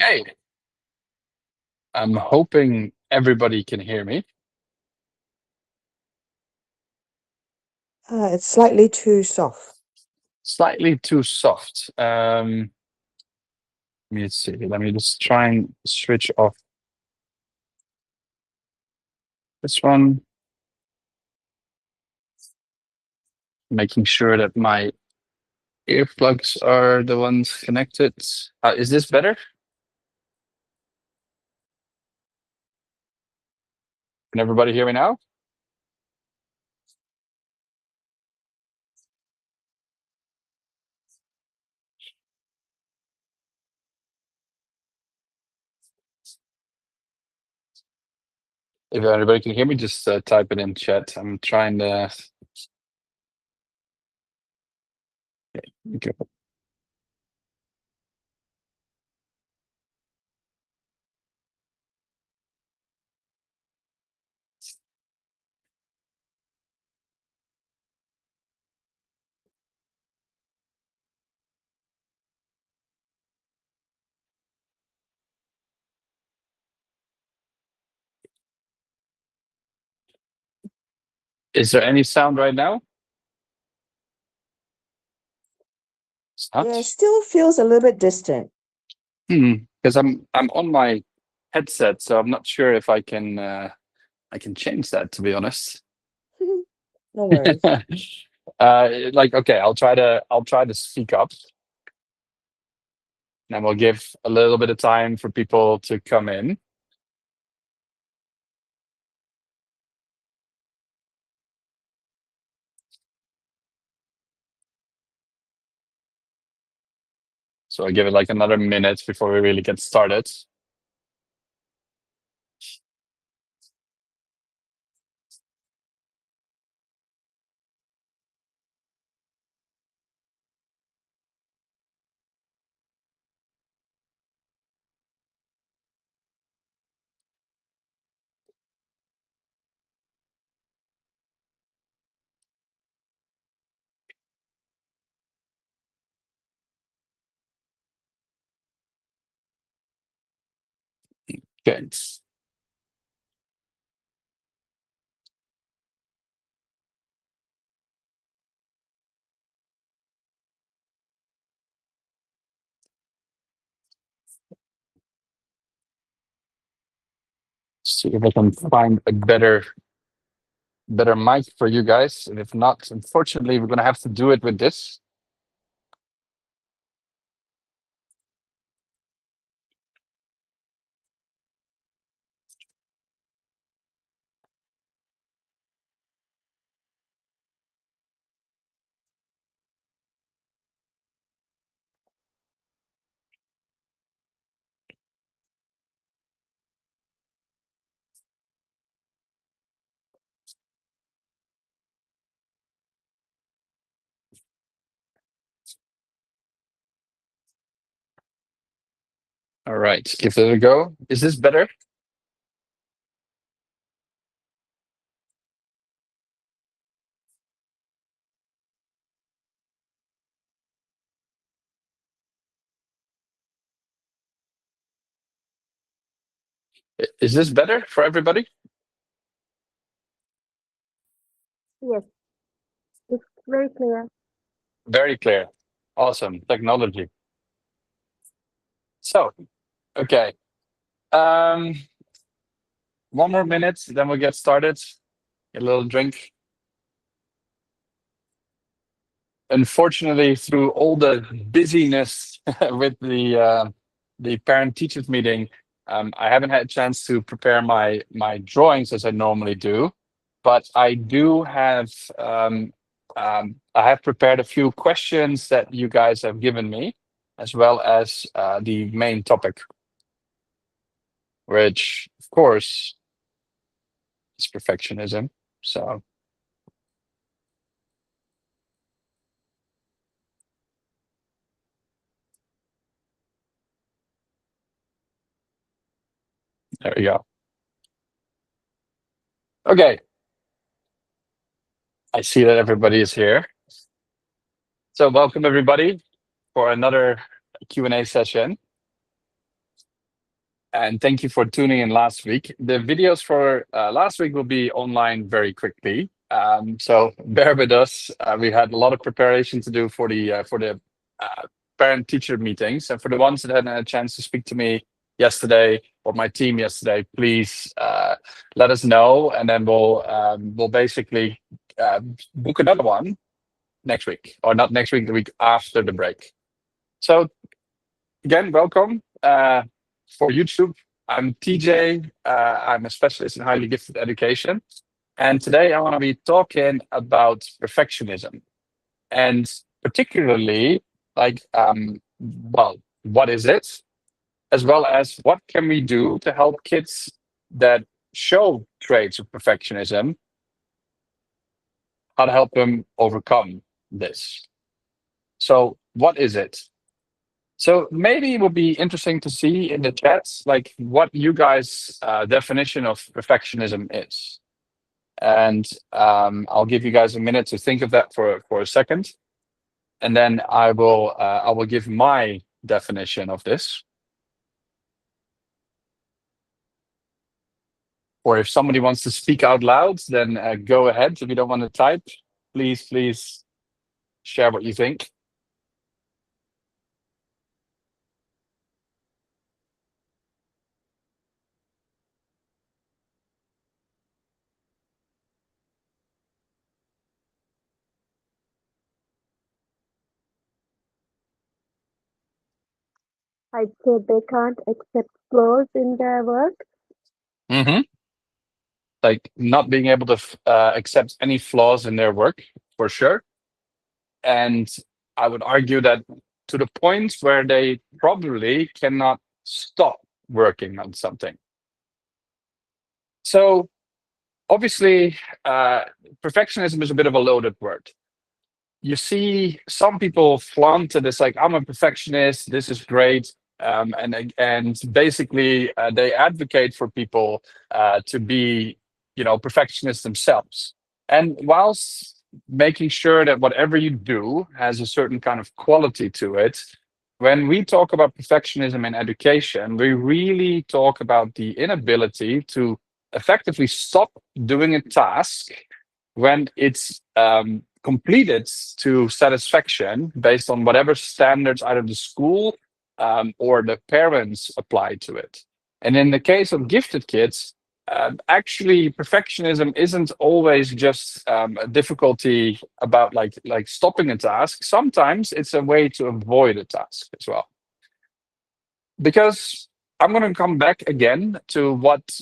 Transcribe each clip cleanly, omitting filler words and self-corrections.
Okay. I'm hoping everybody can hear me. It's slightly too soft. Slightly too soft. Let me see. Let me just try and switch off this one. Making sure that my earplugs are the ones connected. Is this better? Can everybody hear me now? If anybody can hear me, just type it in chat. I'm trying to. Okay. Is there any sound right now? It's not. Yeah, it still feels a little bit distant. Because I'm on my headset, so I'm not sure if I can change that, to be honest. No worries. Okay, I'll try to speak up, and we'll give a little bit of time for people to come in. So I'll give it like another minute before we really get started. Okay. See if I can find a better mic for you guys. And if not, unfortunately, we're gonna have to do it with this. All right, give it a go. Is this better? Is this better for everybody? Yes, it's very clear. Very clear. Awesome. Technology. So, okay. One more minute, then we'll get started. A little drink. Unfortunately, through all the busyness with the parent teachers meeting, I haven't had a chance to prepare my drawings as I normally do. But I do have I have prepared a few questions that you guys have given me, as well as the main topic, which of course is perfectionism. So there we go. Okay. I see that everybody is here. So welcome everybody for another Q&A session. and thank you for tuning in last week. The videos for last week will be online very quickly. So bear with us. We had a lot of preparation to do for the parent-teacher meetings. And for the ones that hadn't had a chance to speak to me yesterday or my team yesterday, please let us know, and then we'll basically book another one next week, or not next week, the week after the break. So again, welcome. For YouTube, I'm TJ. I'm a specialist in highly gifted education. And today I want to be talking about perfectionism, and particularly well, what is it? As well as what can we do to help kids that show traits of perfectionism, how to help them overcome this. So what is it? So maybe it would be interesting to see in the chats, like what you guys' definition of perfectionism is. And I'll give you guys a minute to think of that for a second. And then I will give my definition of this. Or if somebody wants to speak out loud, then go ahead. If you don't want to type, please share what you think. I'd say they can't accept flaws in their work. Mm-hmm. Like not being able to accept any flaws in their work, for sure. And I would argue that to the point where they probably cannot stop working on something. So obviously, perfectionism is a bit of a loaded word. You see some people flaunt it as like, I'm a perfectionist, this is great. And basically they advocate for people to be, perfectionists themselves. And whilst making sure that whatever you do has a certain kind of quality to it, when we talk about perfectionism in education, we really talk about the inability to effectively stop doing a task when it's completed to satisfaction based on whatever standards either the school or the parents apply to it. And in the case of gifted kids, actually perfectionism isn't always just a difficulty about like stopping a task. Sometimes it's a way to avoid a task as well. Because I'm going to come back again to what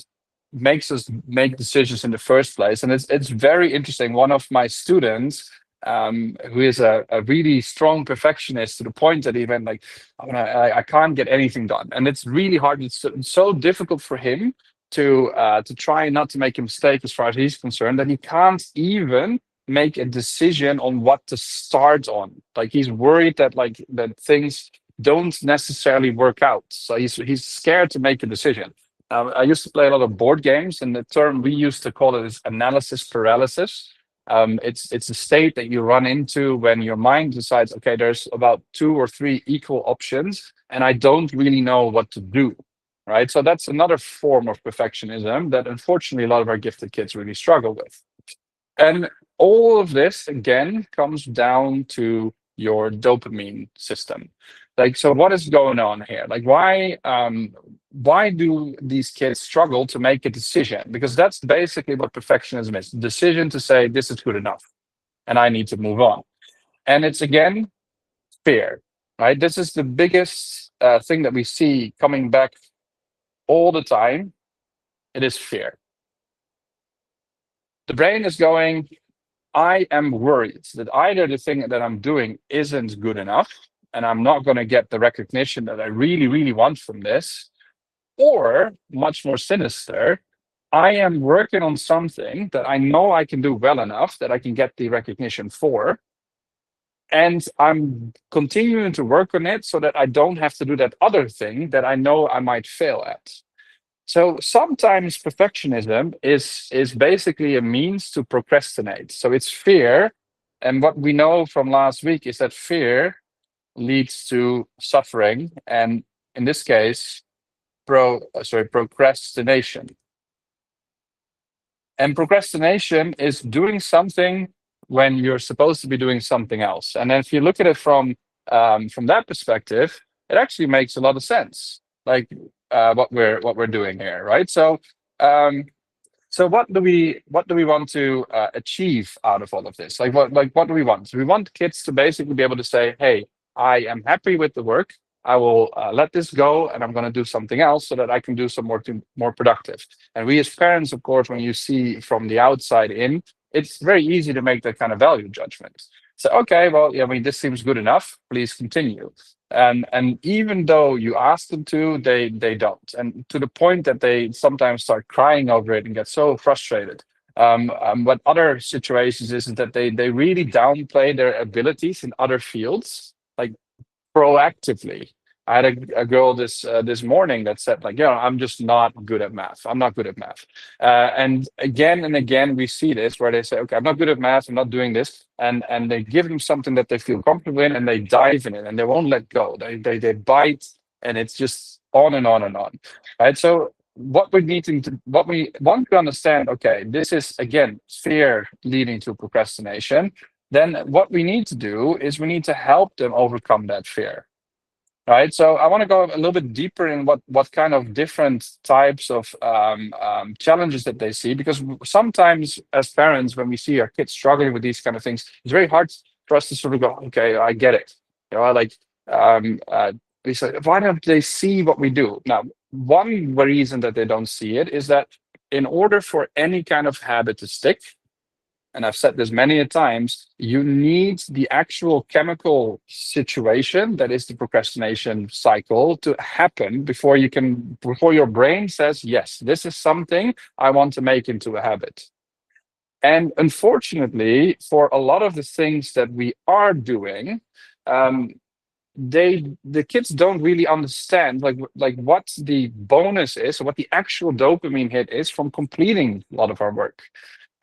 makes us make decisions in the first place. And it's very interesting. One of my students, who is a really strong perfectionist to the point that even like I can't get anything done, and it's really hard. It's so difficult for him to try not to make a mistake as far as he's concerned, that he can't even make a decision on what to start on. Like he's worried that that things don't necessarily work out, so he's scared to make a decision. I used to play a lot of board games, and the term we used to call it is analysis paralysis. It's a state that you run into when your mind decides, okay, there's about 2 or 3 equal options, and I don't really know what to do, right? So that's another form of perfectionism that unfortunately a lot of our gifted kids really struggle with. And all of this, again, comes down to your dopamine system. Like, so what is going on here? Like, why do these kids struggle to make a decision? Because that's basically what perfectionism is: decision to say this is good enough and I need to move on. And it's again fear, right? This is the biggest thing that we see coming back all the time. It is fear. The brain is going, I am worried that either the thing that I'm doing isn't good enough and I'm not going to get the recognition that I really, really want from this, or much more sinister, I am working on something that I know I can do well enough that I can get the recognition for, and I'm continuing to work on it so that I don't have to do that other thing that I know I might fail at. So sometimes perfectionism is basically a means to procrastinate. So it's fear. And what we know from last week is that fear leads to suffering. And in this case, procrastination. And procrastination is doing something when you're supposed to be doing something else. And then if you look at it from that perspective, it actually makes a lot of sense. Like what we're doing here, right? Um, so what do we want to achieve out of all of this? Like what do we want? So we want kids to basically be able to say, "Hey, I am happy with the work. I will let this go, and I'm going to do something else so that I can do some more productive." And we as parents, of course, when you see from the outside in, it's very easy to make that kind of value judgment. So okay, well, yeah, I mean, this seems good enough. Please continue. And even though you ask them to, they don't, and to the point that they sometimes start crying over it and get so frustrated. But other situations is that they really downplay their abilities in other fields, like proactively. I had a girl this morning that said like, I'm just not good at math. I'm not good at math. And again we see this where they say, okay, I'm not good at math. I'm not doing this, and they give them something that they feel comfortable in, and they dive in it, and they won't let go. They bite, and it's just on and on and on. Right. So what we want to understand, okay, this is again fear leading to procrastination. Then what we need to do is we need to help them overcome that fear. Right. So I want to go a little bit deeper in what kind of different types of challenges that they see, because sometimes as parents, when we see our kids struggling with these kind of things, it's very hard for us to sort of go, okay, I get it. Like we say, why don't they see what we do? Now, one reason that they don't see it is that in order for any kind of habit to stick, and I've said this many a times, you need the actual chemical situation that is the procrastination cycle to happen before your brain says, yes, this is something I want to make into a habit. And unfortunately, for a lot of the things that we are doing, um, the kids don't really understand like what the bonus is, or what the actual dopamine hit is from completing a lot of our work.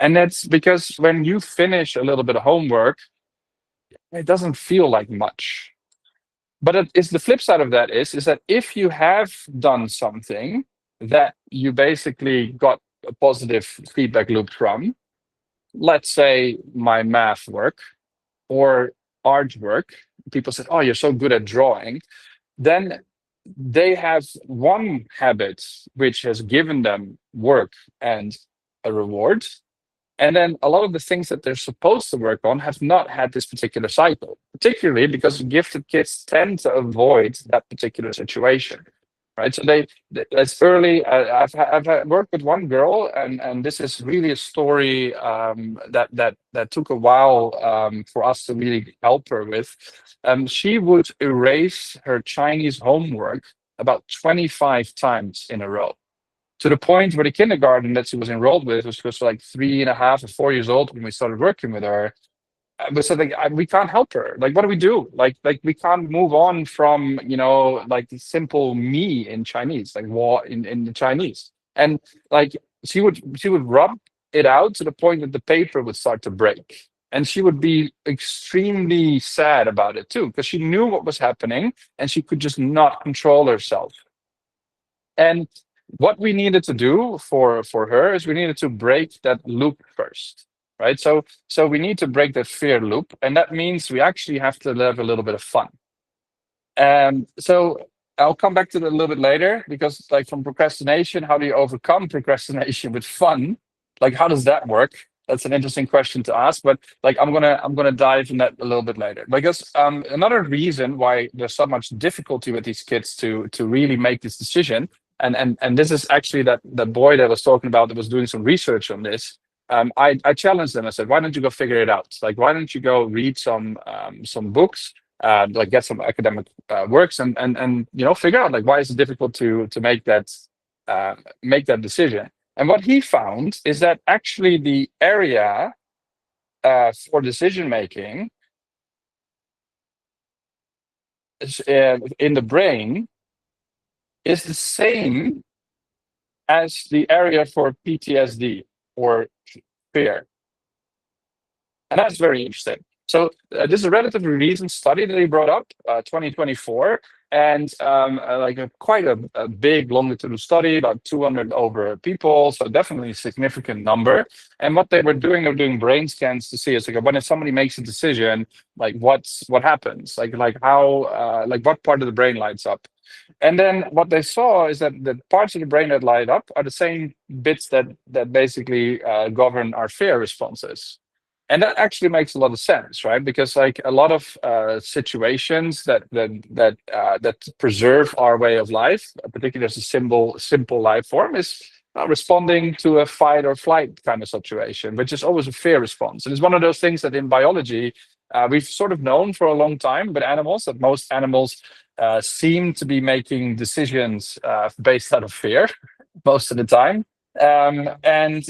And that's because when you finish a little bit of homework, it doesn't feel like much. But it's the flip side of that is that if you have done something that you basically got a positive feedback loop from, let's say my math work or artwork, people said, "Oh, you're so good at drawing," then they have one habit which has given them work and a reward. And then a lot of the things that they're supposed to work on have not had this particular cycle, particularly because gifted kids tend to avoid that particular situation. Right. So it's early. I've worked with one girl, and this is really a story that took a while for us to really help her with. She would erase her Chinese homework about 25 times in a row, to the point where the kindergarten that she was enrolled with, which was like 3.5 or 4 years old when we started working with her, we said like, we can't help her. Like, what do we do? Like we can't move on from like the simple me in Chinese, like "wo" in the Chinese, and like she would rub it out to the point that the paper would start to break. And she would be extremely sad about it too, because she knew what was happening and she could just not control herself. And what we needed to do for her is we needed to break that loop first, right? So we need to break that fear loop, and that means we actually have to have a little bit of fun. So I'll come back to that a little bit later, because like from procrastination, how do you overcome procrastination with fun? Like, how does that work? That's an interesting question to ask, but like I'm gonna dive in that a little bit later, because another reason why there's so much difficulty with these kids to really make this decision, and this is actually that the boy that I was talking about that was doing some research on this. I challenged them. I said, why don't you go figure it out? Like, why don't you go read some books, like get some academic works, and figure out like why is it difficult to make that decision. And what he found is that actually the area for decision making in the brain is the same as the area for PTSD or fear. And that's very interesting. So this is a relatively recent study that he brought up, 2024. and like quite a big longitudinal study, about 200 over people, so definitely a significant number. And what they were doing, they were doing brain scans to see, it's like when if somebody makes a decision, like what happens, like how like what part of the brain lights up. And then what they saw is that the parts of the brain that light up are the same bits that basically govern our fear responses. And that actually makes a lot of sense, right? Because like a lot of situations that preserve our way of life, particularly as a simple life form, is responding to a fight or flight kind of situation, which is always a fear response. And it's one of those things that in biology we've sort of known for a long time, but animals, that most animals seem to be making decisions based out of fear most of the time. And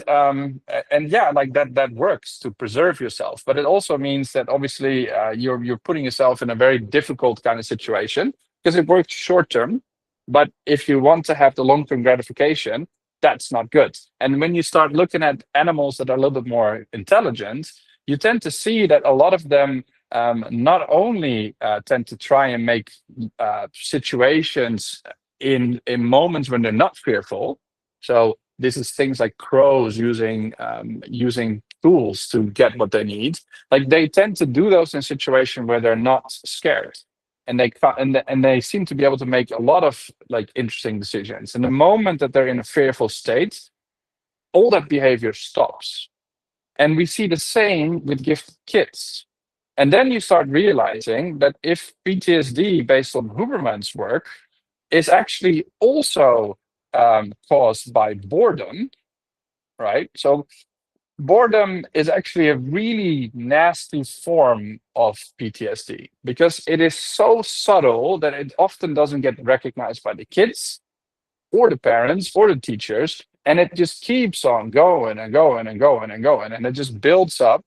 yeah, like that works to preserve yourself, but it also means that obviously you're putting yourself in a very difficult kind of situation because it works short term, but if you want to have the long-term gratification, that's not good. And when you start looking at animals that are a little bit more intelligent, you tend to see that a lot of them not only tend to try and make situations in moments when they're not fearful. So this is things like crows using tools to get what they need. Like they tend to do those in situations where they're not scared, and they seem to be able to make a lot of like interesting decisions. And the moment that they're in a fearful state, all that behavior stops. And we see the same with gifted kids. And then you start realizing that if PTSD, based on Huberman's work, is actually also caused by boredom, right? So boredom is actually a really nasty form of PTSD because it is so subtle that it often doesn't get recognized by the kids or the parents or the teachers. And it just keeps on going and going and going and going. And it just builds up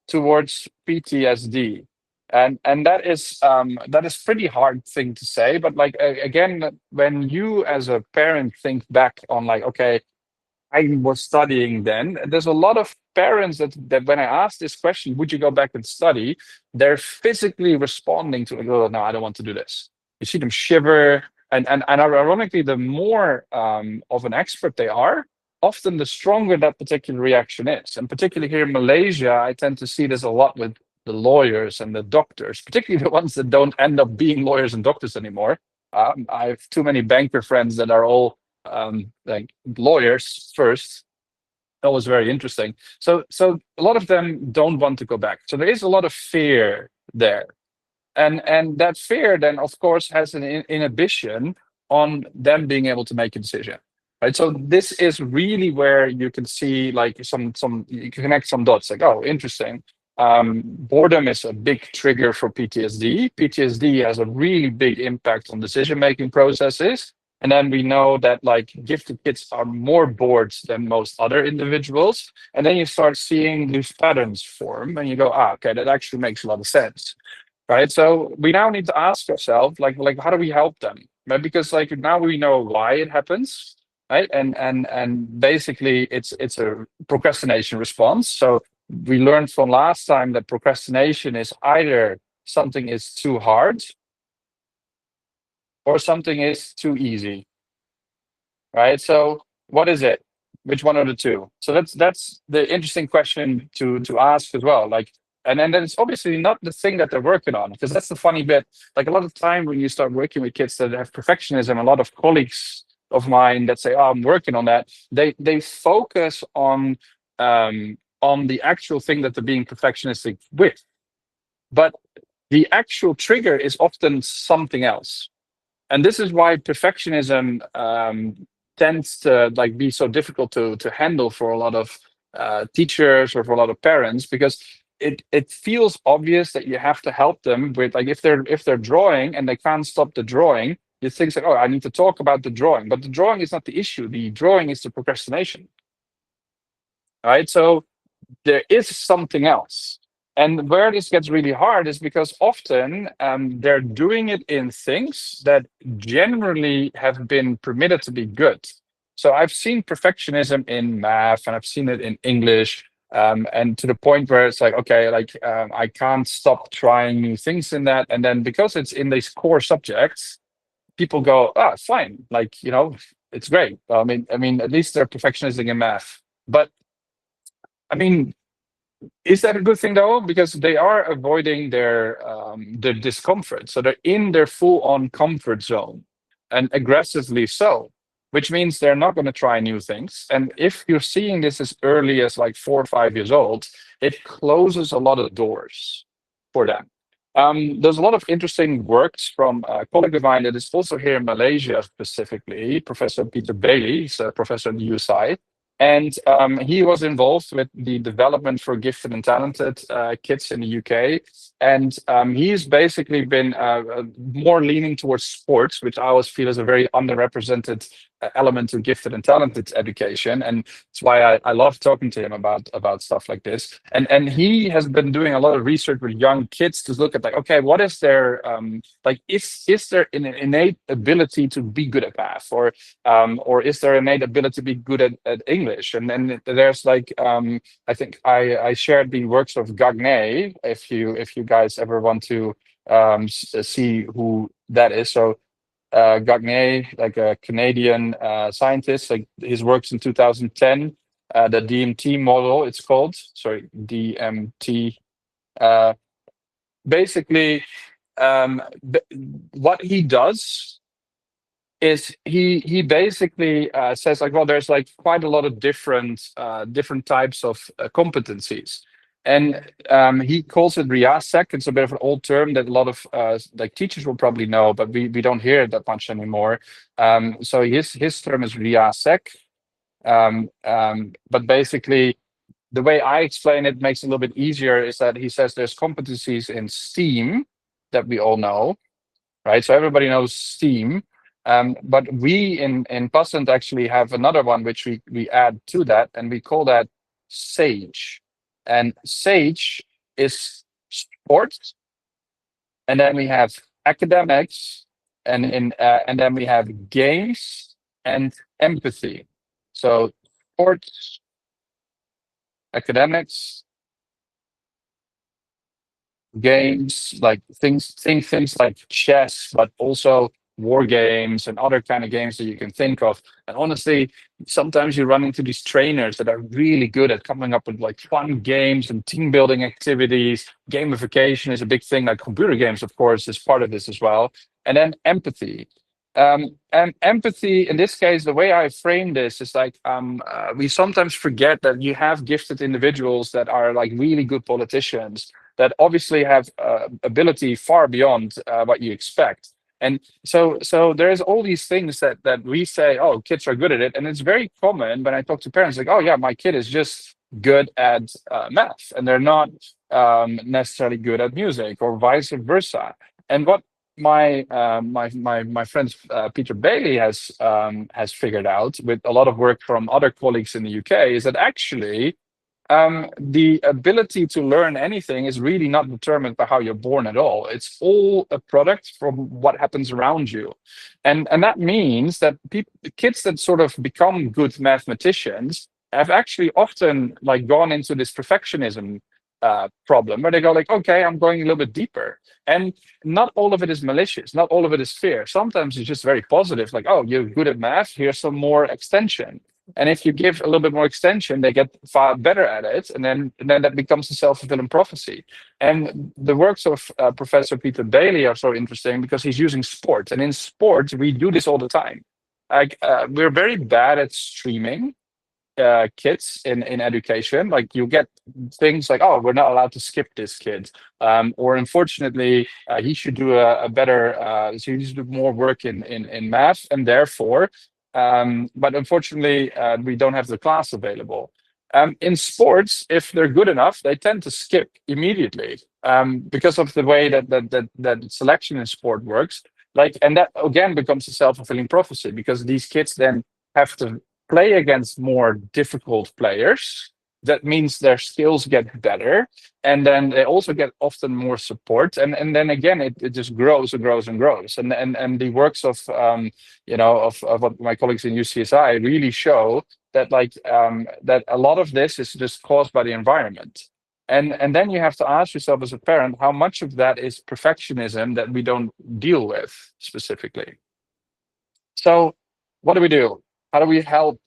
towards PTSD. And that is pretty hard thing to say, but like again, when you as a parent think back on like, okay, I was studying then, there's a lot of parents that when I ask this question, would you go back and study? They're physically responding to like, oh no, I don't want to do this. You see them shiver, and ironically, the more of an expert they are, often the stronger that particular reaction is. And particularly here in Malaysia, I tend to see this a lot with the lawyers and the doctors, particularly the ones that don't end up being lawyers and doctors anymore. I have too many banker friends that are all like lawyers first. That was very interesting. So a lot of them don't want to go back. So there is a lot of fear there, and that fear then of course has an inhibition on them being able to make a decision, right? So this is really where you can see like some you can connect some dots like, oh, interesting. Boredom is a big trigger for PTSD has a really big impact on decision making processes. And then we know that like gifted kids are more bored than most other individuals. And then you start seeing these patterns form and you go, okay, that actually makes a lot of sense, right? So we now need to ask ourselves, like how do we help them, right? Because like now we know why it happens, right? And basically it's a procrastination response. So we learned from last time that procrastination is either something is too hard or something is too easy, right? So what is it? Which one of the two? So that's the interesting question to ask as well. Like, and then it's obviously not the thing that they're working on, because that's the funny bit. Like a lot of time when you start working with kids that have perfectionism, a lot of colleagues of mine that say, "Oh, I'm working on that." They focus on the actual thing that they're being perfectionistic with, but the actual trigger is often something else. And this is why perfectionism tends to like be so difficult to handle for a lot of teachers or for a lot of parents, because it feels obvious that you have to help them with, like, if they're drawing and they can't stop the drawing, you think like, oh, I need to talk about the drawing, but the drawing is not the issue. The drawing is the procrastination, right? So there is something else. And where this gets really hard is because often they're doing it in things that generally have been permitted to be good. So I've seen perfectionism in math and I've seen it in English. And to the point where it's like, okay, like I can't stop trying new things in that. And then because it's in these core subjects, people go, ah, fine, like, it's great. I mean, at least they're perfectionistic in math. But I mean, is that a good thing though? Because they are avoiding their discomfort. So they're in their full-on comfort zone, and aggressively so, which means they're not going to try new things. And if you're seeing this as early as like 4 or 5 years old, it closes a lot of doors for them. There's a lot of interesting works from a colleague of mine that is also here in Malaysia specifically, Professor Peter Bailey. He's a professor at the USI. And he was involved with the development for gifted and talented kids in the UK. And he's basically been more leaning towards sports, which I always feel is a very underrepresented element of gifted and talented education. And that's why I love talking to him about stuff like this. And he has been doing a lot of research with young kids to look at like, okay, what is their like, is there an innate ability to be good at math, or is there innate ability to be good at English? And then there's like I think I shared the works of QnA, if you guys ever want to see who that is. So QnA, like a Canadian scientist, like his works in 2010, the DMT model, it's called. Sorry, DMT. Uh, Basically, what he does is he basically says like, well, there's like quite a lot of different types of competencies, and he calls it RIASEC. It's a bit of an old term that a lot of like teachers will probably know, but we don't hear it that much anymore. So his term is RIASEC. But basically, the way I explain it makes it a little bit easier is that he says there's competencies in STEAM that we all know, right? So everybody knows STEAM. But we in Passend actually have another one which we add to that, and we call that SAGE. And SAGE is sports, and then we have academics, and then we have games and empathy. So sports, academics, games, like things like chess, but also war games and other kind of games that you can think of. And honestly, sometimes you run into these trainers that are really good at coming up with like fun games and team building activities. Gamification is a big thing, like computer games, of course, is part of this as well. And then empathy. And empathy, in this case, the way I frame this is like we sometimes forget that you have gifted individuals that are like really good politicians that obviously have ability far beyond what you expect. And so there's all these things that we say, oh, kids are good at it. And it's very common when I talk to parents, like, oh yeah, my kid is just good at math, and they're not necessarily good at music, or vice versa. And what my friend Peter Bailey has figured out with a lot of work from other colleagues in the UK is that actually the ability to learn anything is really not determined by how you're born at all. It's all a product from what happens around you. And that means that kids that sort of become good mathematicians have actually often like gone into this perfectionism problem where they go like, okay, I'm going a little bit deeper. And not all of it is malicious. Not all of it is fear. Sometimes it's just very positive, like, oh, you're good at math, here's some more extension. And if you give a little bit more extension, they get far better at it, and then that becomes a self-fulfilling prophecy. And the works of Professor Peter Bailey are so interesting because he's using sports, and in sports we do this all the time. Like we're very bad at streaming kids in education. Like you get things like, oh, we're not allowed to skip this kid, or unfortunately he should do a better so he should do more work in math, and therefore but unfortunately we don't have the class available. In sports, if they're good enough, they tend to skip immediately because of the way that selection in sport works. Like, and that again becomes a self-fulfilling prophecy because these kids then have to play against more difficult players. That means their skills get better, and then they also get often more support, and then again it just grows and grows and grows. And the works of of what my colleagues in UCSI really show that like that a lot of this is just caused by the environment. And then you have to ask yourself as a parent, how much of that is perfectionism that we don't deal with specifically. So what do we do? How do we help?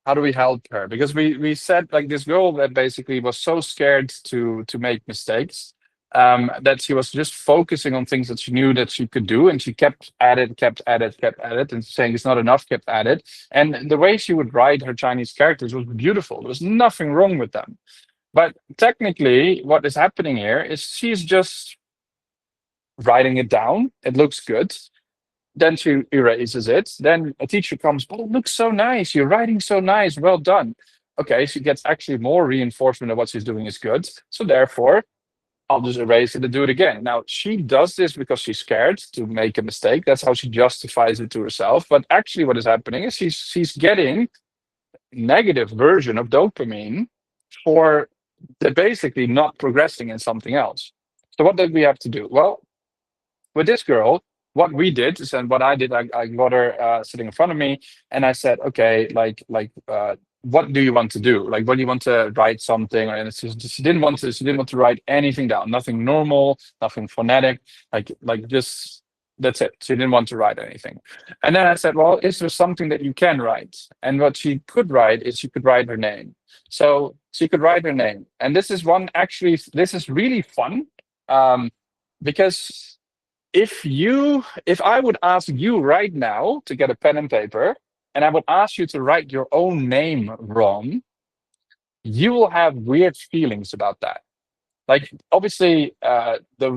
How do we help her? Because we said like this girl that basically was so scared to make mistakes, that she was just focusing on things that she knew that she could do, and she kept at it, kept at it, kept at it, and saying it's not enough, kept at it. And the way she would write her Chinese characters was beautiful. There was nothing wrong with them. But technically, what is happening here is she's just writing it down. It looks good. Then she erases it. Then a teacher comes, but it looks so nice. You're writing so nice. Well done. Okay, she gets actually more reinforcement that what she's doing is good. So therefore, I'll just erase it and do it again. Now, she does this because she's scared to make a mistake. That's how she justifies it to herself. But actually, what is happening is she's getting negative version of dopamine for the basically not progressing in something else. So what did we have to do? Well, with this girl, what we did is, and what I did, I got her sitting in front of me, and I said, okay, what do you want to do? Like, what do you want to write something? And she didn't want to. She didn't want to write anything down. Nothing normal. Nothing phonetic. Like just that's it. She didn't want to write anything. And then I said, well, is there something that you can write? And what she could write is she could write her name. So she could write her name. And this is one actually. This is really fun, because if I would ask you right now to get a pen and paper, and I would ask you to write your own name wrong, you will have weird feelings about that. Like obviously,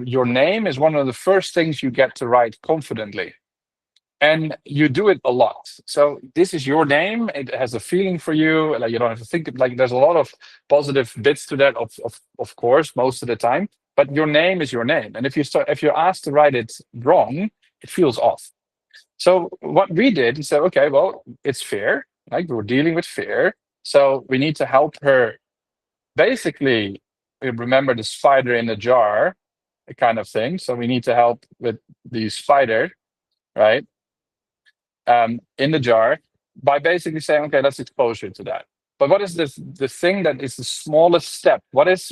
your name is one of the first things you get to write confidently, and you do it a lot. So this is your name. It has a feeling for you. Like you don't have to think. Like there's a lot of positive bits to that, of course, most of the time. But your name is your name, and if you're asked to write it wrong, it feels off. So what we did, we said, okay, well, it's fear. Like we're dealing with fear, so we need to help her. Basically, we remember the spider in the jar, kind of thing. So we need to help with the spider, right? In the jar by basically saying, okay, let's expose you to that. But what is the thing that is the smallest step? What is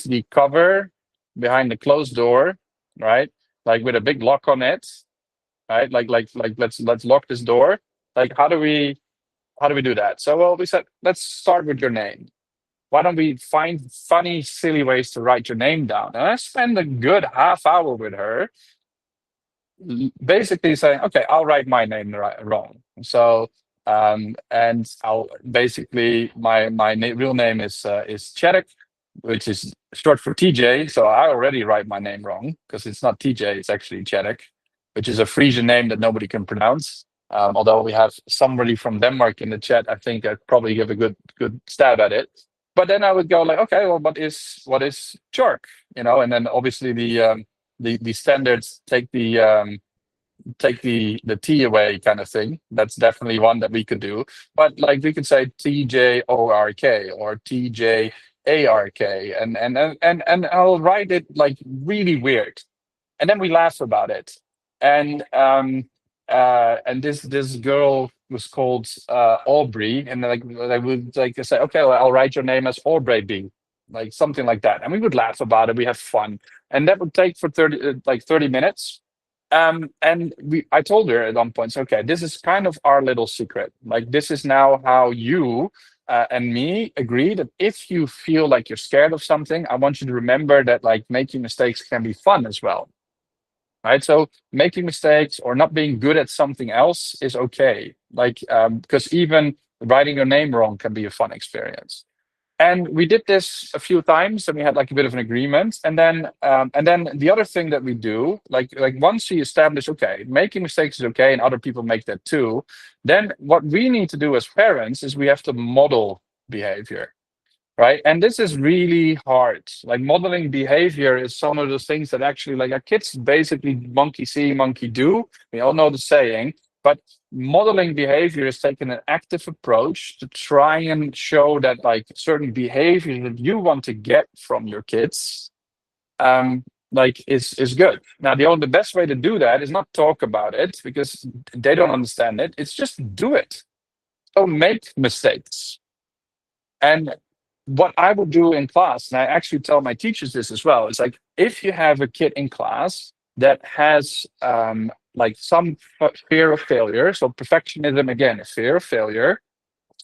the cover behind the closed door, right? Like with a big lock on it, right? Like let's lock this door. Like how do we do that? So well, we said let's start with your name. Why don't we find funny, silly ways to write your name down? And I spent a good half hour with her basically saying, okay, I'll write my name wrong. So, and I'll basically my real name is Chedek, which is short for TJ. So I already write my name wrong because it's not TJ, it's actually Chedek, which is a Frisian name that nobody can pronounce. Although we have somebody from Denmark in the chat, I think I'd probably give a good stab at it. But then I would go like, okay, well, what is Chork? And then obviously the standards take the T away kind of thing. That's definitely one that we could do. But like we could say TJORK or TJARK, and I'll write it like really weird, and then we laugh about it. And this girl was called Aubrey, and like I would like say, okay, well, I'll write your name as Aubrey B, like something like that, and we would laugh about it. We have fun, and that would take for 30 minutes. And I told her at one point, so, okay, this is kind of our little secret. Like this is now how you and me agree that if you feel like you're scared of something, I want you to remember that like making mistakes can be fun as well. Right. So making mistakes or not being good at something else is okay. Like because even writing your name wrong can be a fun experience. And we did this a few times, and we had like a bit of an agreement. And then the other thing that we do, like once we establish, okay, making mistakes is okay, and other people make that too. Then what we need to do as parents is we have to model behavior, right? And this is really hard. Like modeling behavior is some of those things that actually, like, our kids basically monkey see, monkey do. We all know the saying, but modeling behavior is taking an active approach to try and show that like certain behaviors that you want to get from your kids, like is good. Now the best way to do that is not talk about it because they don't understand it. It's just do it. So make mistakes. And what I would do in class, and I actually tell my teachers this as well, is like if you have a kid in class that has like some fear of failure. So perfectionism, again, a fear of failure,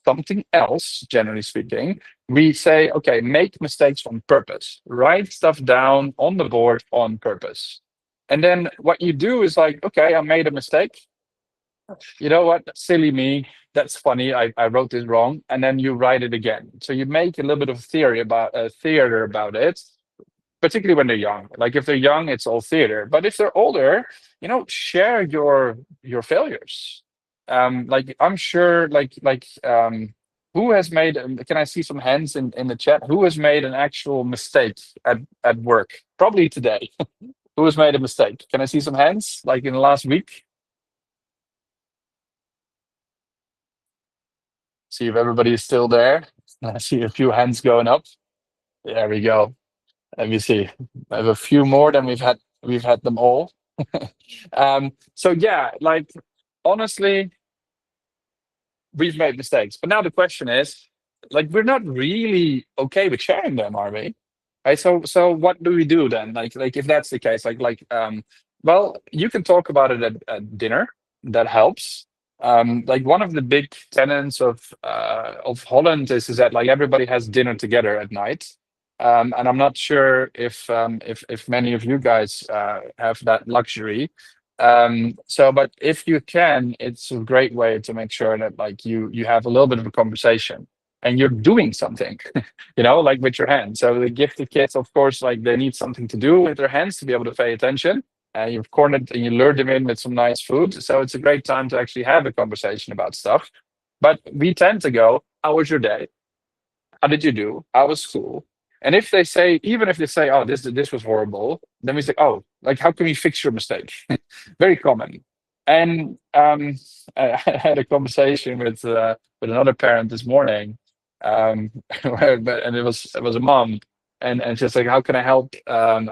something else, generally speaking. We say, okay, make mistakes on purpose, write stuff down on the board on purpose. And then what you do is like, okay, I made a mistake. You know what? Silly me. That's funny. I wrote this wrong. And then you write it again. So you make a little bit of theory about theater about it, particularly when they're young. Like if they're young, it's all theater. But if they're older, share your failures. Like I'm sure, who has made? Can I see some hands in the chat? Who has made an actual mistake at work? Probably today. Who has made a mistake? Can I see some hands? Like in the last week? See if everybody is still there. I see a few hands going up. There we go. Let me see. I have a few more than we've had them all. So yeah, like honestly, we've made mistakes. But now the question is, like, we're not really okay with sharing them, are we? Right. So what do we do then? Like if that's the case, well, you can talk about it at dinner. That helps. Like one of the big tenets of Holland is that like everybody has dinner together at night. And I'm not sure if many of you guys have that luxury. But if you can, it's a great way to make sure that like you have a little bit of a conversation and you're doing something, like with your hands. So they give the kids, of course, like they need something to do with their hands to be able to pay attention. You've cornered and you lure them in with some nice food. So it's a great time to actually have a conversation about stuff. But we tend to go, how was your day? How did you do? How was school? And if they say, even if they say, oh, this was horrible, then we say, oh, like how can we fix your mistake? Very common. And I had a conversation with another parent this morning, and it was a mom, and she's like, how can I help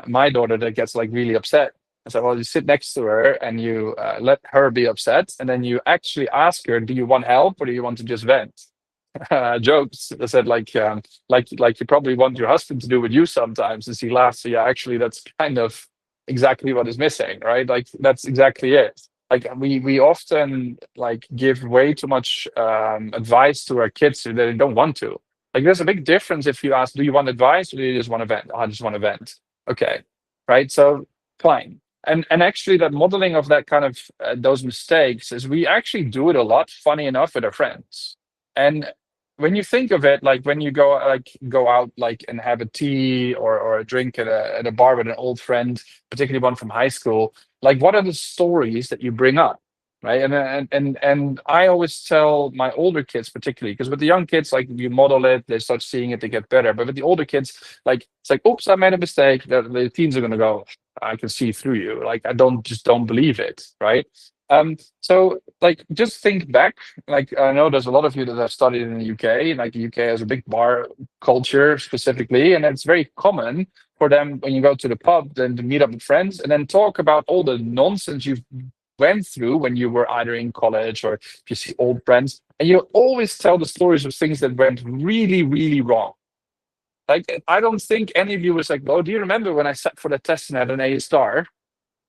my daughter that gets like really upset? I said, well, you sit next to her and you let her be upset, and then you actually ask her, do you want help or do you want to just vent? Jokes. I said like you probably want your husband to do with you sometimes, and she laughs. So yeah, actually, that's kind of exactly what is missing, right? Like that's exactly it. Like we often like give way too much advice to our kids that they don't want to. Like there's a big difference if you ask, do you want advice or do you just want to vent? "Oh, I just want to vent. Okay, right. So fine. And actually, that modeling of that kind of those mistakes is we actually do it a lot. Funny enough, with our friends. And when you think of it, like when you go out like and have a tea or a drink at a bar with an old friend, particularly one from high school, like what are the stories that you bring up? Right. And I always tell my older kids, particularly, because with the young kids, like you model it, they start seeing it, they get better. But with the older kids, like it's like, oops, I made a mistake. The teens are gonna go, I can see through you. Like I don't believe it. Right. So like just think back. Like I know there's a lot of you that have studied in the UK. Like the UK has a big bar culture specifically, and it's very common for them when you go to the pub then to meet up with friends and then talk about all the nonsense you've went through when you were either in college or if you see old friends, and you always tell the stories of things that went really, really wrong. Like I don't think any of you was like, oh, do you remember when I sat for the test and had an A star?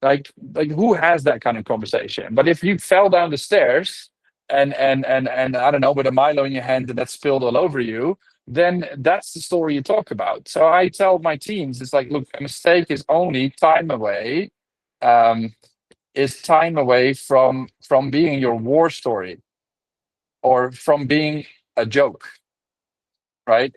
Like who has that kind of conversation? But if you fell down the stairs and I don't know, with a Milo in your hand and that spilled all over you, then that's the story you talk about. So I tell my teams, it's like, look, a mistake is only time away, um, is time away from being your war story or from being a joke, right?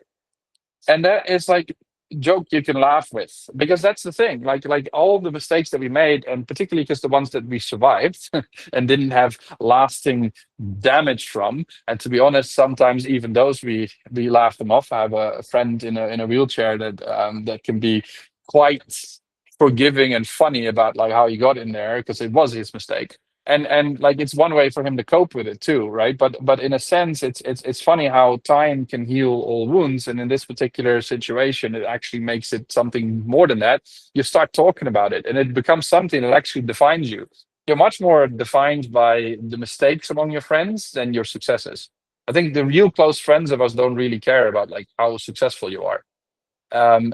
And that is like joke you can laugh with, because that's the thing, like all the mistakes that we made, and particularly because the ones that we survived and didn't have lasting damage from, and to be honest, sometimes even those we laugh them off. I have a friend in a wheelchair that can be quite forgiving and funny about like how he got in there because it was his mistake, and like it's one way for him to cope with it too, right? But in a sense, it's funny how time can heal all wounds, and in this particular situation, it actually makes it something more than that. You start talking about it, and it becomes something that actually defines you. You're much more defined by the mistakes among your friends than your successes. I think the real close friends of us don't really care about like how successful you are.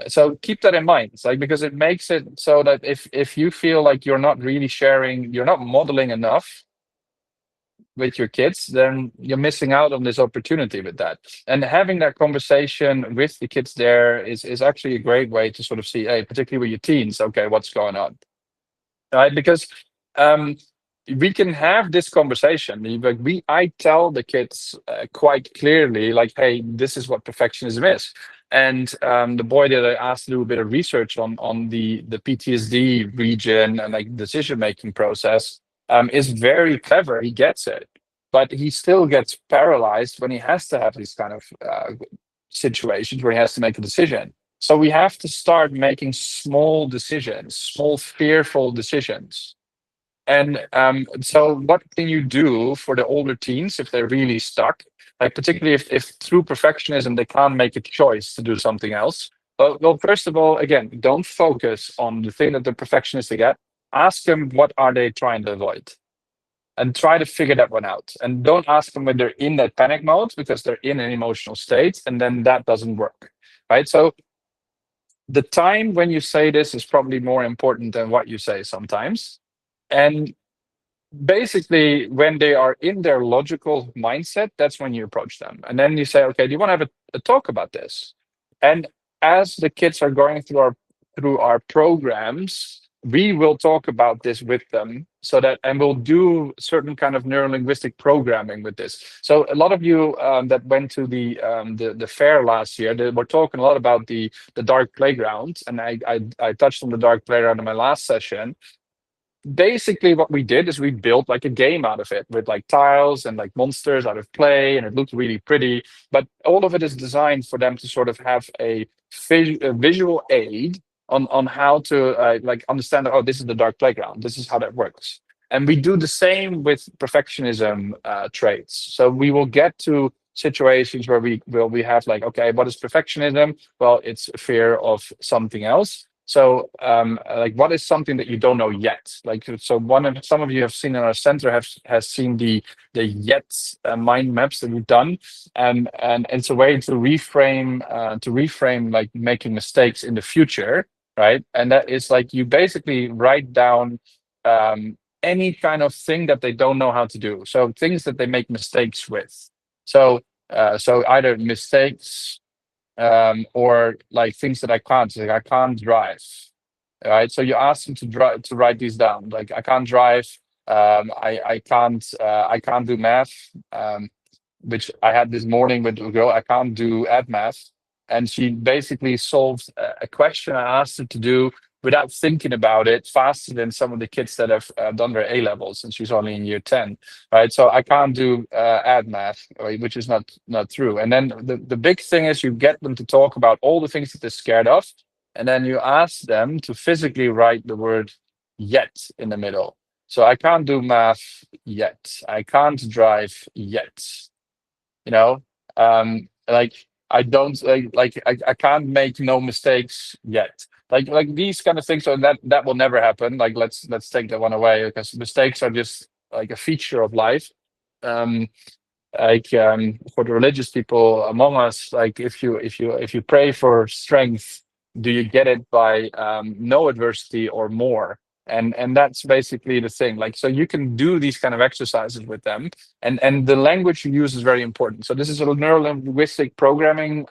So keep that in mind. It's like, because it makes it so that if you feel like you're not really sharing, you're not modeling enough with your kids, then you're missing out on this opportunity with that. And having that conversation with the kids there is actually a great way to sort of see, hey, particularly with your teens, okay, what's going on, right? Because um, we can have this conversation. I tell the kids quite clearly, like, hey, this is what perfectionism is. And the boy that I asked to do a bit of research on the PTSD region and like decision making process is very clever. He gets it, but he still gets paralyzed when he has to have these kind of situations where he has to make a decision. So we have to start making small decisions, small fearful decisions. And so what can you do for the older teens if they're really stuck? Like particularly if through perfectionism they can't make a choice to do something else. Well, first of all, again, don't focus on the thing that the perfectionists get. Ask them what are they trying to avoid, and try to figure that one out. And don't ask them when they're in that panic mode, because they're in an emotional state, and then that doesn't work, right? So the time when you say this is probably more important than what you say sometimes. And basically, when they are in their logical mindset, that's when you approach them. And then you say, okay, do you want to have a talk about this? And as the kids are going through our programs, we will talk about this with them, so that, and we'll do certain kind of neurolinguistic programming with this. So a lot of you that went to the fair last year, they were talking a lot about the dark playground, and I touched on the dark playground in my last session. Basically what we did is we built like a game out of it with like tiles and like monsters out of clay, and it looked really pretty, but all of it is designed for them to sort of have a visual aid on how to like understand that, oh, this is the dark playground, this is how that works. And we do the same with perfectionism traits. So we will get to situations where we have like, okay, what is perfectionism? Well, it's fear of something else. So, like, what is something that you don't know yet? Like, so some of you have seen in our center has seen the yet mind maps that we've done, and it's a way to reframe like making mistakes in the future, right? And that is like you basically write down any kind of thing that they don't know how to do. So things that they make mistakes with. So either mistakes or like things that I can't. Like I can't drive. Right. So you ask them to drive, to write these down. Like I can't drive. I can't do math. Which I had this morning with a girl. I can't do add math, and she basically solved a question I asked her to do without thinking about it faster than some of the kids that have done their A levels, and she's only in year 10, right? So I can't do add math, which is not true. And then the big thing is you get them to talk about all the things that they're scared of, and then you ask them to physically write the word yet in the middle. So I can't do math yet. I can't drive yet. You know, like I don't I can't make no mistakes yet. Like these kind of things. So that will never happen. Like let's take that one away, because mistakes are just like a feature of life. Um, for the religious people among us, like if you pray for strength, do you get it by no adversity or more? And that's basically the thing. Like, so you can do these kind of exercises with them, and the language you use is very important. So this is a neuro-linguistic programming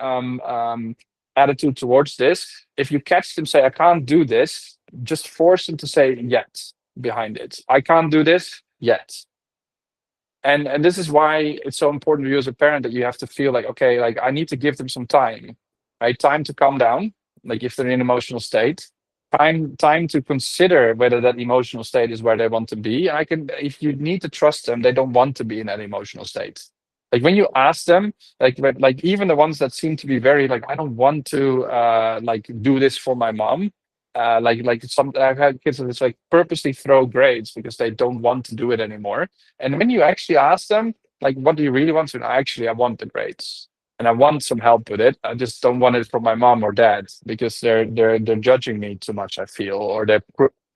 attitude towards this. If you catch them say, I can't do this, just force them to say yet behind it. I can't do this yet. And this is why it's so important to you as a parent, that you have to feel like, okay, like I need to give them some time, right? Time to calm down, like if they're in an emotional state, time to consider whether that emotional state is where they want to be. I can, if you need to trust them, they don't want to be in that emotional state. Like when you ask them, like even the ones that seem to be very like, I don't want to like do this for my mom. Like some I've had kids that just like purposely throw grades because they don't want to do it anymore. And when you actually ask them, like, what do you really want to? Actually, I want the grades, and I want some help with it. I just don't want it from my mom or dad, because they're judging me too much, I feel, or they're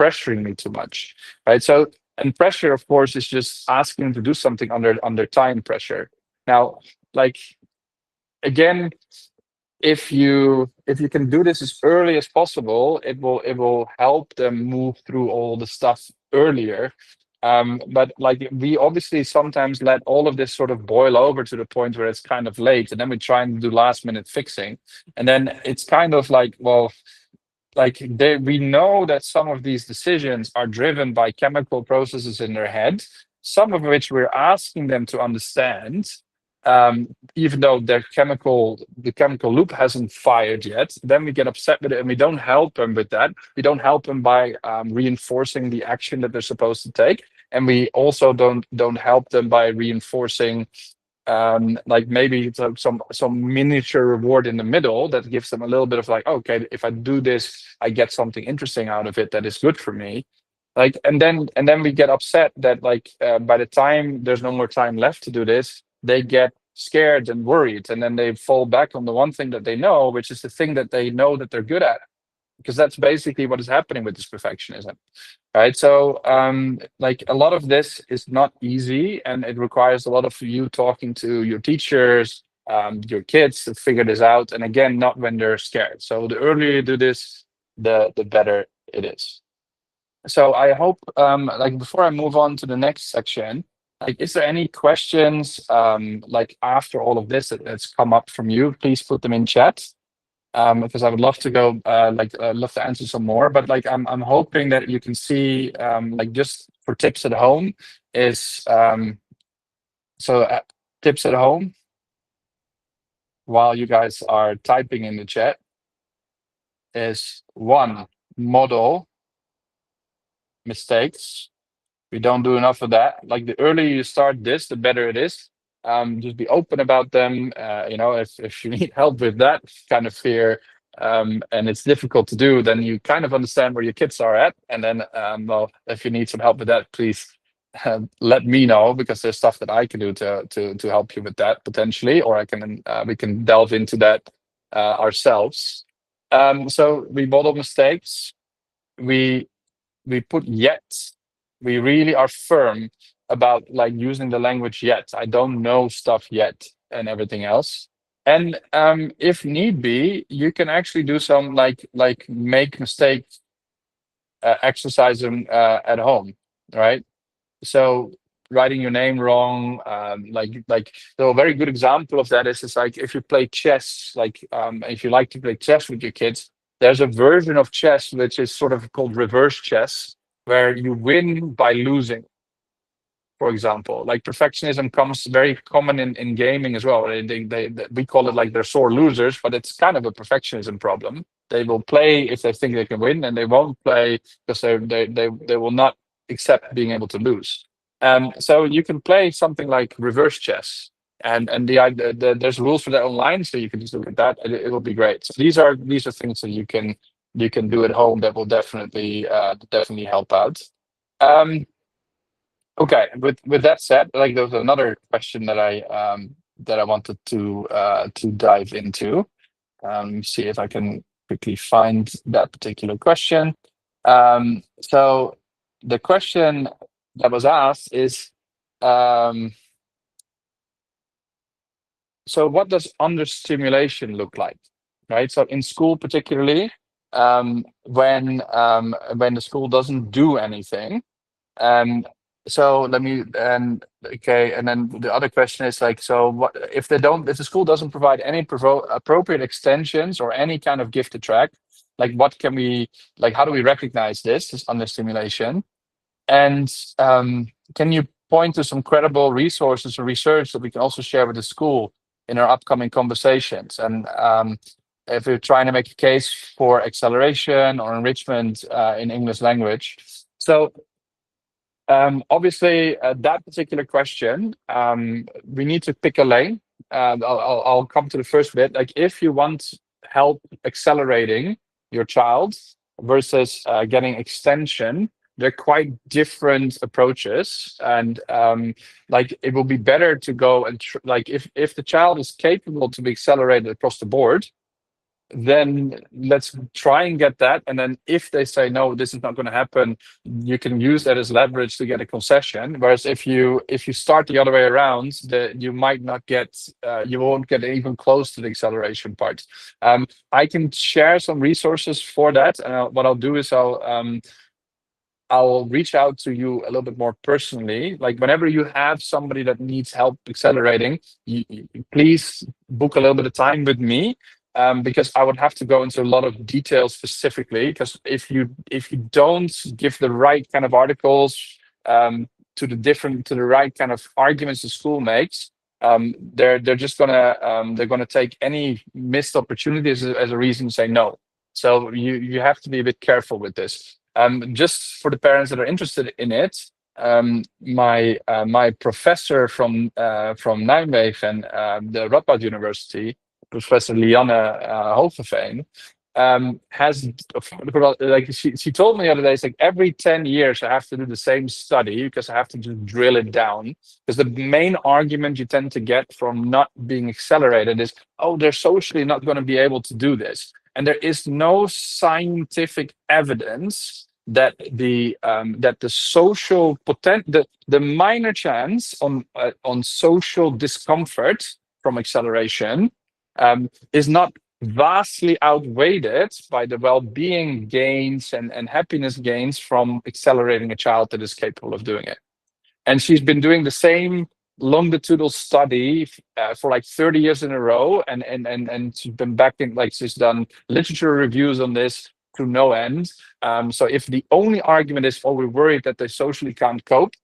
pressuring me too much, right? So, and pressure, of course, is just asking them to do something under time pressure. Now, like again, if you can do this as early as possible, it will help them move through all the stuff earlier. But like we obviously sometimes let all of this sort of boil over to the point where it's kind of late, and then we try and do last minute fixing, and then it's kind of like, well, like we know that some of these decisions are driven by chemical processes in their head, some of which we're asking them to understand, even though the chemical loop hasn't fired yet. Then we get upset with it, and we don't help them with that. We don't help them by reinforcing the action that they're supposed to take, and we also don't help them by reinforcing like maybe some miniature reward in the middle that gives them a little bit of like, okay, if I do this, I get something interesting out of it that is good for me. Like, and then we get upset that like by the time there's no more time left to do this, they get scared and worried, and then they fall back on the one thing that they know, which is the thing that they know that they're good at, because that's basically what is happening with this perfectionism. Right. So, like a lot of this is not easy, and it requires a lot of you talking to your teachers, your kids to figure this out. And again, not when they're scared. So the earlier you do this, the better it is. So I hope, like before I move on to the next section, like, is there any questions, like after all of this that's come up from you? Please put them in chat, because I would love to go, love to answer some more. But like, I'm hoping that you can see, like just for tips at home is, so tips at home while you guys are typing in the chat is one, model mistakes. We don't do enough of that. Like the earlier you start this, the better it is. Just be open about them. If you need help with that kind of fear, and it's difficult to do, then you kind of understand where your kids are at. And then, well, if you need some help with that, please let me know, because there's stuff that I can do to help you with that potentially, or we can delve into that ourselves. So we model mistakes. We put yet. We really are firm about like using the language yet. I don't know stuff yet and everything else. And if need be, you can actually do some like make mistake exercise at home, right? So writing your name wrong, so a very good example of that is like if you play chess, like if you like to play chess with your kids, there's a version of chess which is sort of called reverse chess, where you win by losing. For example, like perfectionism comes very common in gaming as well. We call it like they're sore losers, but it's kind of a perfectionism problem. They will play if they think they can win, and they won't play because they will not accept being able to lose. So you can play something like reverse chess, and there's rules for that online, so you can just look at that. It will be great. So these are things that you can do at home that will definitely help out. Okay, with that said, like there was another question that I wanted to dive into. Let me see if I can quickly find that particular question. So the question that was asked is, so what does understimulation look like, right? So in school, particularly, when the school doesn't do anything. So let me okay, and then the other question is like, so what if the school doesn't provide any appropriate extensions or any kind of gifted track? Like, what can we like? How do we recognize this understimulation? And can you point to some credible resources or research that we can also share with the school in our upcoming conversations? And if you're trying to make a case for acceleration or enrichment in English language. So obviously, that particular question, we need to pick a lane. I'll come to the first bit. Like, if you want help accelerating your child versus getting extension, they're quite different approaches. And like, it will be better to go and like if the child is capable to be accelerated across the board, then let's try and get that. And then if they say no, this is not going to happen, you can use that as leverage to get a concession. Whereas if you start the other way around, you might not get you won't get even close to the acceleration part. I can share some resources for that. What I'll do is I'll reach out to you a little bit more personally. Like whenever you have somebody that needs help accelerating, please book a little bit of time with me, because I would have to go into a lot of detail specifically. Because if you don't give the right kind of articles, to the right kind of arguments the school makes, they're just gonna take any missed opportunities as a reason to say no. So you have to be a bit careful with this. Just for the parents that are interested in it, my professor from Nijmegen, the Radboud University, Professor Lianne Hogeveen, has like she told me the other day, it's like every 10 years I have to do the same study because I have to just drill it down. Because the main argument you tend to get from not being accelerated is, oh, they're socially not going to be able to do this. And there is no scientific evidence that the social the minor chance on social discomfort from acceleration is not vastly outweighed by the well-being gains and happiness gains from accelerating a child that is capable of doing it. And she's been doing the same longitudinal study for like 30 years in a row, and she's been backing, like she's done literature reviews on this to no end. So if the only argument is, oh, we're worried that they socially can't cope,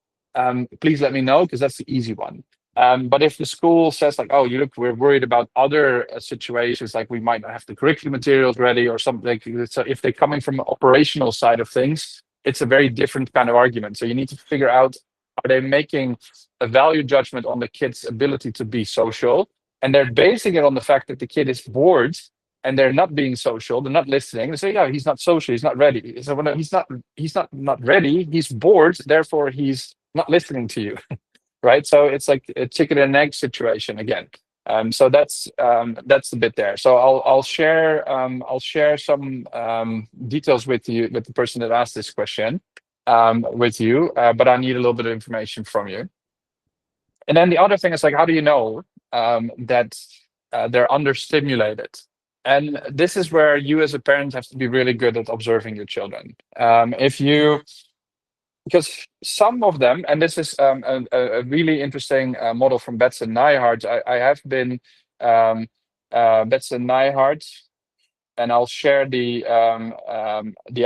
please let me know, because that's the easy one. But if the school says like, oh, you look, we're worried about other situations, like we might not have the curriculum materials ready or something. So if they're coming from an operational side of things, it's a very different kind of argument. So you need to figure out, are they making a value judgment on the kid's ability to be social? And they're basing it on the fact that the kid is bored and they're not being social, they're not listening. They say, yeah, he's not social, he's not ready. So when he's not ready, he's bored, therefore he's not listening to you. Right? So it's like a chicken and egg situation again. So that's the bit there. So I'll share some details with you, with the person that asked this question, with you, but I need a little bit of information from you. And then the other thing is like, how do you know that they're understimulated? And this is where you as a parent have to be really good at observing your children. Because some of them, and this is a really interesting model from Passend Neihart. I have been Passend Neihart, and I'll share the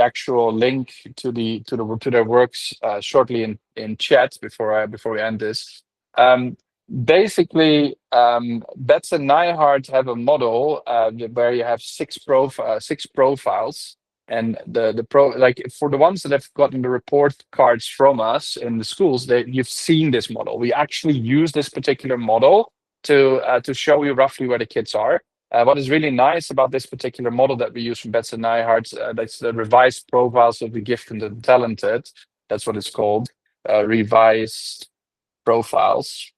actual link to their works shortly in chat before we end this. Basically, Passend Neihart have a model where you have six profiles. And like for the ones that have gotten the report cards from us in the schools, you've seen this model. We actually use this particular model to show you roughly where the kids are. What is really nice about this particular model that we use from Passend Neihart, that's the revised profiles of the gifted and the talented. That's what it's called, revised profiles.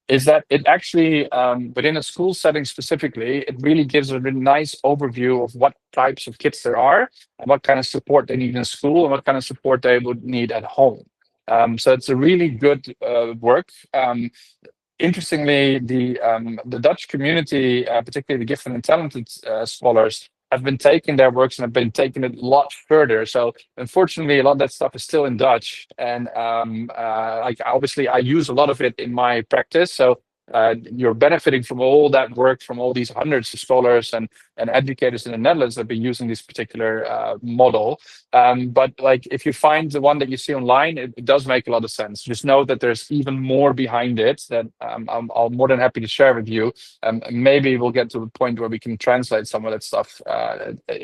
Is that it actually, within a school setting specifically, it really gives a really nice overview of what types of kids there are and what kind of support they need in school and what kind of support they would need at home. So it's a really good work. Interestingly, the Dutch community, particularly the gifted and talented scholars, have been taking their works and have been taking it a lot further. So unfortunately, a lot of that stuff is still in Dutch, and like obviously I use a lot of it in my practice. So you're benefiting from all that work from all these hundreds of scholars and educators in the Netherlands that have been using this particular model. But like if you find the one that you see online, it does make a lot of sense. Just know that there's even more behind it that I'm more than happy to share with you. Maybe we'll get to the point where we can translate some of that stuff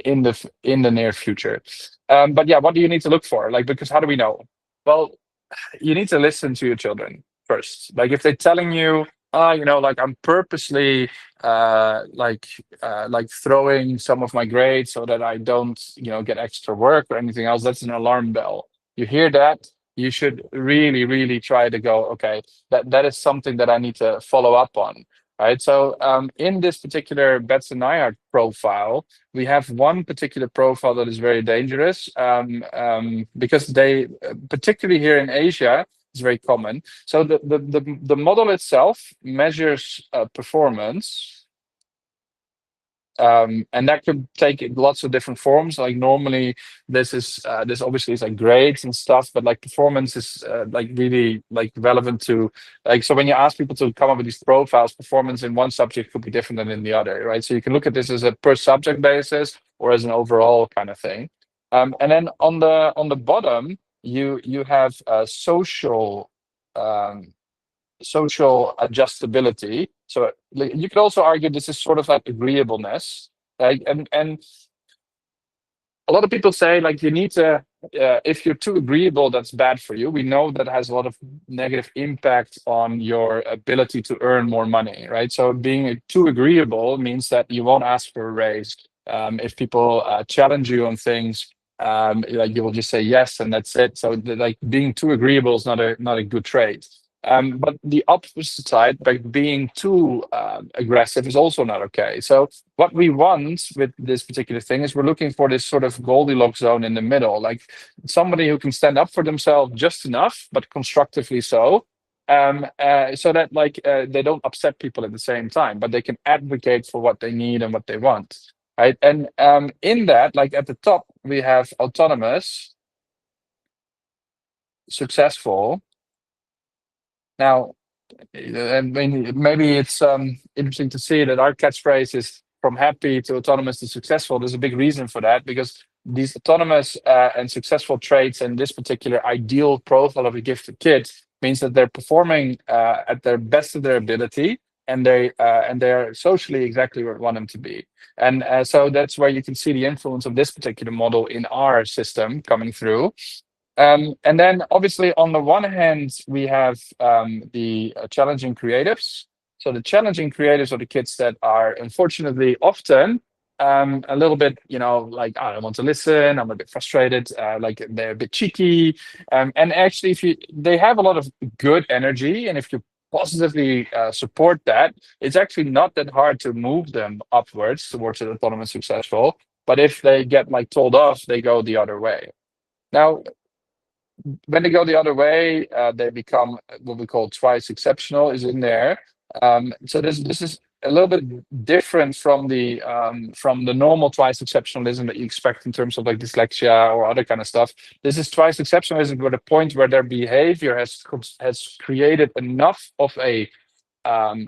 in the near future. But yeah, what do you need to look for? Like, because how do we know? Well, you need to listen to your children first. Like if they're telling you, like I'm purposely like throwing some of my grades so that I don't, get extra work or anything else, that's an alarm bell. You hear that, you should really, really try to go, okay, that is something that I need to follow up on. right? So in this particular Betts and Neihart profile, we have one particular profile that is very dangerous because they, particularly here in Asia, it's very common. So the model itself measures performance. And that could take lots of different forms. Like normally, this obviously is like grades and stuff, but like performance is like really like relevant to like. So when you ask people to come up with these profiles, performance in one subject could be different than in the other, right? So you can look at this as a per subject basis or as an overall kind of thing. And then on the bottom, you have um, social adjustability. So like, you could also argue this is sort of like agreeableness. Like, and a lot of people say like you need to if you're too agreeable, that's bad for you. We know that has a lot of negative impact on your ability to earn more money, right? So being too agreeable means that you won't ask for a raise. If people challenge you on things, like you will just say yes and that's it. So like being too agreeable is not a good trait. But the opposite side, by being too aggressive, is also not okay. So what we want with this particular thing is we're looking for this sort of Goldilocks zone in the middle, like somebody who can stand up for themselves just enough, but constructively so. So that like they don't upset people at the same time, but they can advocate for what they need and what they want, right? And in that, like at the top, we have autonomous, successful. Now, I mean, maybe it's interesting to see that our catchphrase is from happy to autonomous to successful. There's a big reason for that because these autonomous and successful traits and this particular ideal profile of a gifted kid means that they're performing at their best of their ability and they're socially exactly where we want them to be. And so that's where you can see the influence of this particular model in our system coming through. And then obviously on the one hand, we have the challenging creatives. So the challenging creatives are the kids that are unfortunately often a little bit, like I don't want to listen, I'm a bit frustrated, like they're a bit cheeky. And actually, if they have a lot of good energy, and if you positively support that, it's actually not that hard to move them upwards towards an autonomous successful. But if they get like told off, they go the other way. Now, when they go the other way, they become what we call twice exceptional is in there. So this is a little bit different from the normal twice exceptionalism that you expect in terms of like dyslexia or other kind of stuff. This is twice exceptionalism where the point where their behavior has created enough of a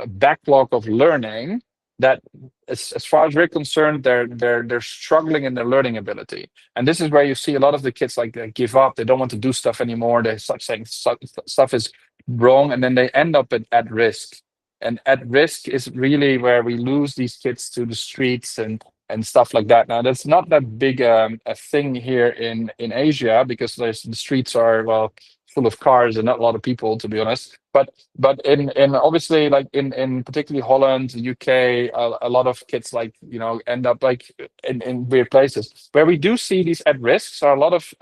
backlog of learning that as far as we're concerned, they're struggling in their learning ability. And this is where you see a lot of the kids like they give up, they don't want to do stuff anymore, they start saying stuff is wrong, and then they end up at risk. And at risk is really where we lose these kids to the streets and stuff like that. Now that's not that big a thing here in Asia because the streets are well full of cars and not a lot of people, to be honest. But in obviously like in particularly Holland, UK, a lot of kids like end up like in weird places. Where we do see these at risks are a lot of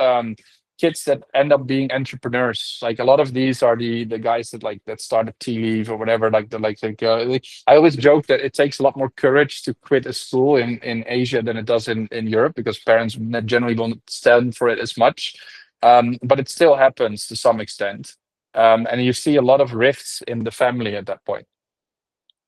kids that end up being entrepreneurs. Like a lot of these are the guys that started Tea Leaf or whatever. I always joke that it takes a lot more courage to quit a school in Asia than it does in Europe because parents generally don't stand for it as much. But it still happens to some extent. And you see a lot of rifts in the family at that point.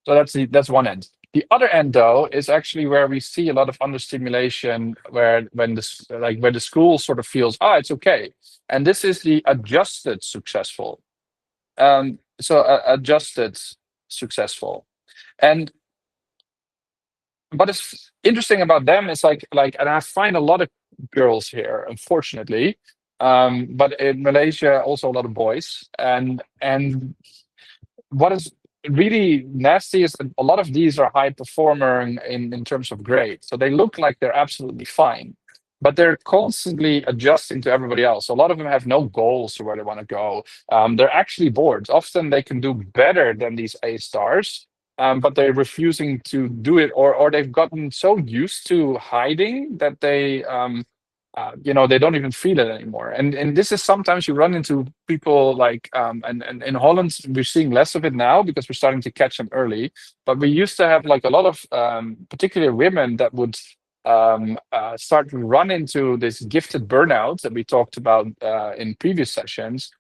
So that's one end. The other end, though, is actually where we see a lot of understimulation, when the school sort of feels, it's okay, and this is the adjusted successful. Adjusted successful, and what is interesting about them is and I find a lot of girls here, unfortunately, but in Malaysia also a lot of boys, and what is really nasty is that a lot of these are high performer in terms of grade. So they look like they're absolutely fine, but they're constantly adjusting to everybody else. A lot of them have no goals to where they want to go. They're actually bored. Often they can do better than these A stars, but they're refusing to do it, or they've gotten so used to hiding that they don't even feel it anymore. And this is sometimes you run into people like, and in Holland, we're seeing less of it now because we're starting to catch them early. But we used to have like a lot of, particularly women that would start to run into this gifted burnout that we talked about in previous sessions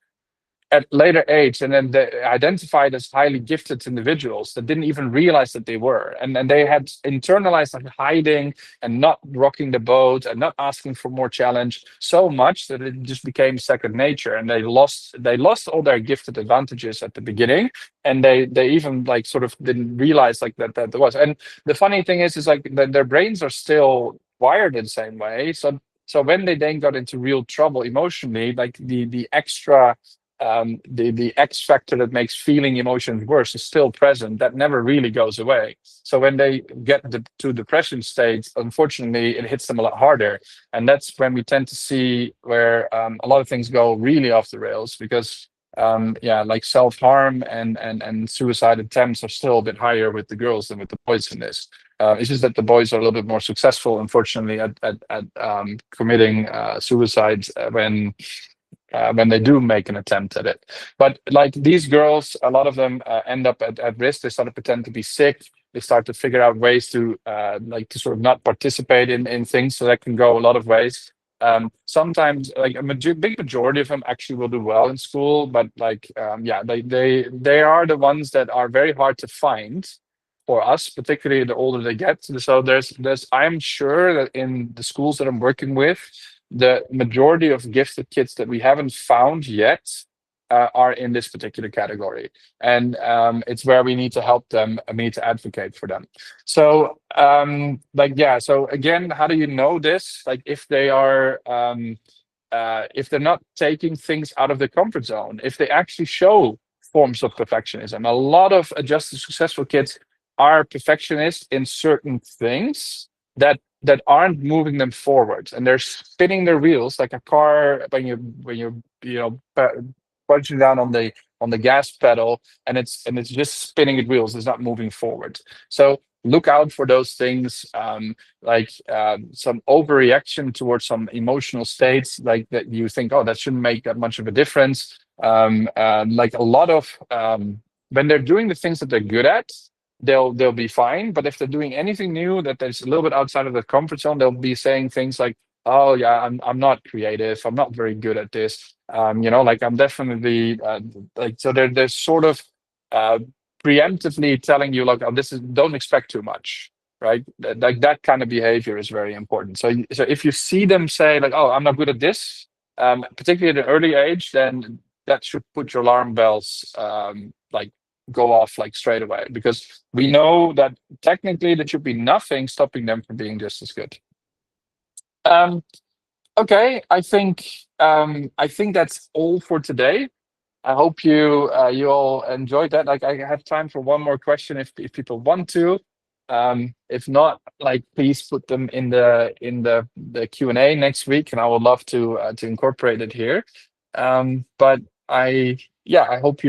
at later age, and then they identified as highly gifted individuals that didn't even realize that they were, and they had internalized like hiding and not rocking the boat and not asking for more challenge so much that it just became second nature, and they lost all their gifted advantages at the beginning, and they even like sort of didn't realize like that there was. And the funny thing is like their brains are still wired in the same way, so when they then got into real trouble emotionally, like the extra the X factor that makes feeling emotions worse is still present. That never really goes away. So when they get to depression states, unfortunately, it hits them a lot harder. And that's when we tend to see where a lot of things go really off the rails because like self-harm and suicide attempts are still a bit higher with the girls than with the boys in this. It's just that the boys are a little bit more successful, unfortunately, at committing suicides when they do make an attempt at it. But like these girls, a lot of them end up at risk. They start to pretend to be sick. They start to figure out ways to to sort of not participate in things. So that can go a lot of ways. Sometimes like big majority of them actually will do well in school, but like they are the ones that are very hard to find for us, particularly the older they get. So there's I'm sure that in the schools that I'm working with, the majority of gifted kids that we haven't found yet are in this particular category, and it's where we need to help them. We need to advocate for them. So so again, how do you know this? Like if they are if they're not taking things out of the comfort zone, if they actually show forms of perfectionism. A lot of adjusted successful kids are perfectionists in certain things that aren't moving them forward, and they're spinning their wheels like a car when you're punching down on the gas pedal, and it's just spinning its wheels. It's not moving forward. So look out for those things, some overreaction towards some emotional states, like that you think, oh, that shouldn't make that much of a difference. Like a lot of when they're doing the things that they're good at, they'll be fine. But if they're doing anything new that is a little bit outside of the comfort zone, they'll be saying things like, "Oh yeah, I'm not creative. I'm not very good at this. Like I'm definitely like." So they're sort of uh, preemptively telling you like, "Oh, this is don't expect too much." Right? Like that kind of behavior is very important. So if you see them say like, "Oh, I'm not good at this," particularly at an early age, then that should put your alarm bells like go off like straight away, because we know that technically there should be nothing stopping them from being just as good. Um, okay, I think that's all for today. I hope you all enjoyed that. Like I have time for one more question if people want to. If not, like please put them in the Q&A next week, and I would love to incorporate it here. But I hope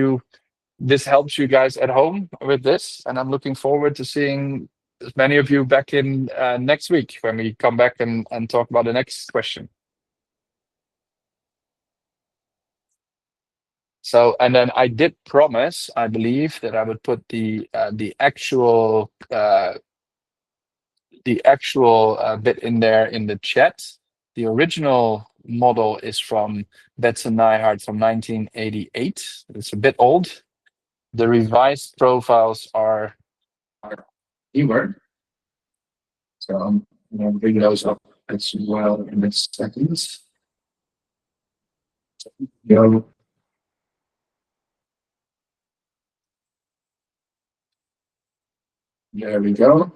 this helps you guys at home with this, and I'm looking forward to seeing as many of you back in next week when we come back and talk about the next question. So, and then I did promise, I believe, that I would put the actual bit in there in the chat. The original model is from Passend Neihart from 1988. It's a bit old. The revised profiles are newer. So I'm going to bring those up as well in a second. Go. There we go.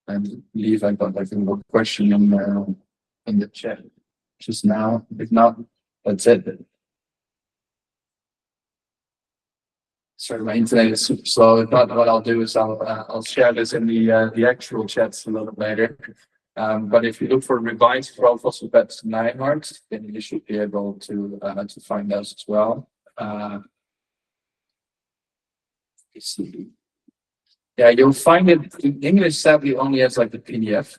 I believe I got like a little question in the chat just now. If not, that's it. Sorry, my internet is super slow. If not, what I'll do is I'll share this in the actual chats a little later. But if you look for revised profiles of Passend Neihart, then you should be able to find those as well. Let's see. Yeah, you'll find it in English sadly only as like the PDF,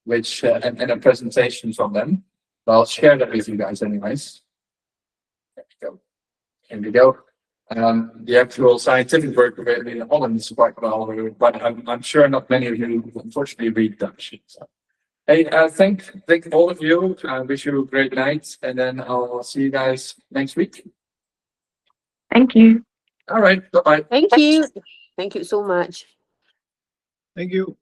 which and a presentation from them. But I'll share that with you guys anyways. There we go. Here we go. The actual scientific work of it in Holland is quite well, but I'm sure not many of you unfortunately read Dutch. So. Hey, thank all of you. I wish you a great night, and then I'll see you guys next week. Thank you. All right, bye bye. Thank you. Thank you so much. Thank you.